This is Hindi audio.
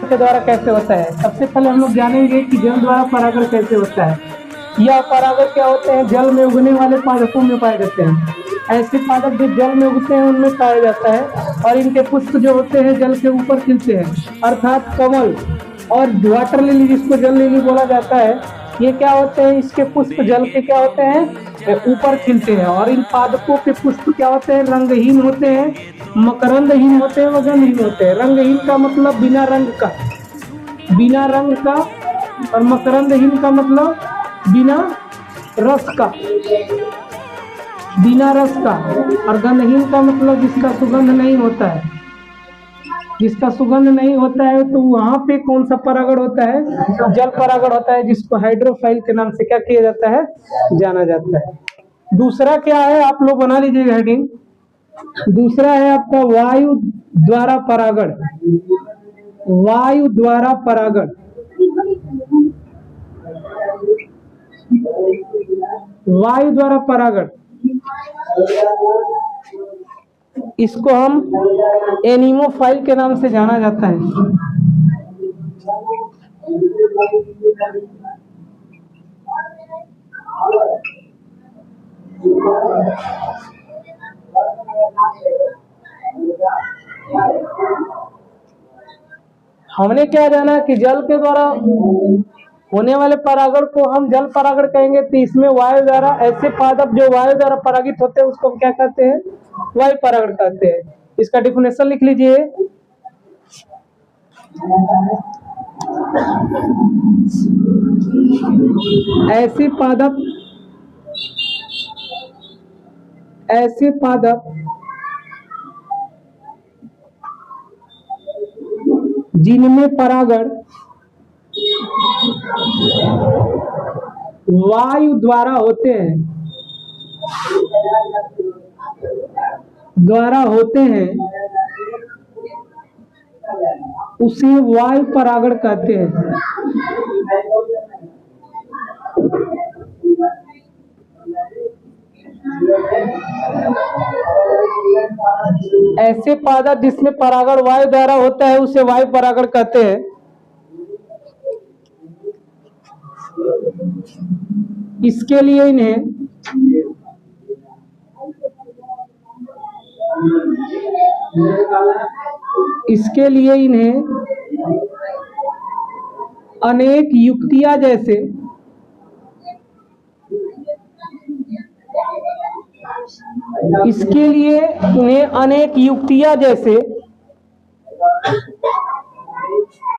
के द्वारा कैसे होता है। सबसे पहले हम लोग जानेंगे कि जल द्वारा परागण कैसे होता है। यह परागण क्या होते हैं, जल में उगने वाले पादपों में पाए जाते हैं। ऐसे पादप जो जल में उगते हैं उनमें पाया जाता है और इनके पुष्प जो होते हैं जल के ऊपर खिलते हैं, अर्थात कमल और वाटर लिली, जिसको जल लिली बोला जाता है, ये क्या होते हैं, इसके पुष्प जल के क्या होते हैं, ऊपर खिलते हैं। और इन पादपों के पुष्प क्या होते हैं, रंगहीन होते हैं, मकरंदहीन होते हैं, वजनहीन होते हैं। रंगहीन का मतलब बिना रंग का, बिना रंग का, और मकरंदहीन का मतलब बिना रस का, बिना रस का। और गंधहीन का मतलब जिसका सुगंध नहीं होता है, जिसका सुगंध नहीं होता है। तो वहां पे कौन सा परागण होता है, जल परागण होता है, जिसको हाइड्रोफाइल के नाम से क्या किया जाता है, जाना जाता है। दूसरा क्या है, आप लोग बना लीजिएगा हेडिंग। दूसरा है आपका वायु द्वारा परागण। वायु द्वारा परागण, वायु द्वारा परागण, इसको हम एनीमोफाइल के नाम से जाना जाता है। हमने क्या जाना कि जल के द्वारा होने वाले परागण को हम जल परागण कहेंगे। तो इसमें वायु द्वारा, ऐसे पादप जो वायु द्वारा परागित होते हैं उसको हम क्या कहते हैं, वायु परागण कहते हैं। इसका डिफिनेशन लिख लीजिए। ऐसे पादप, ऐसे पादप जिनमें परागण वायु द्वारा होते हैं, द्वारा होते हैं, उसे वायु परागण कहते हैं। ऐसे पादप जिसमें परागण वायु द्वारा होता है उसे वायु परागण कहते हैं। इसके लिए इन्हें अनेक युक्तियां जैसे इसके लिए इन्हें अनेक युक्तियां जैसे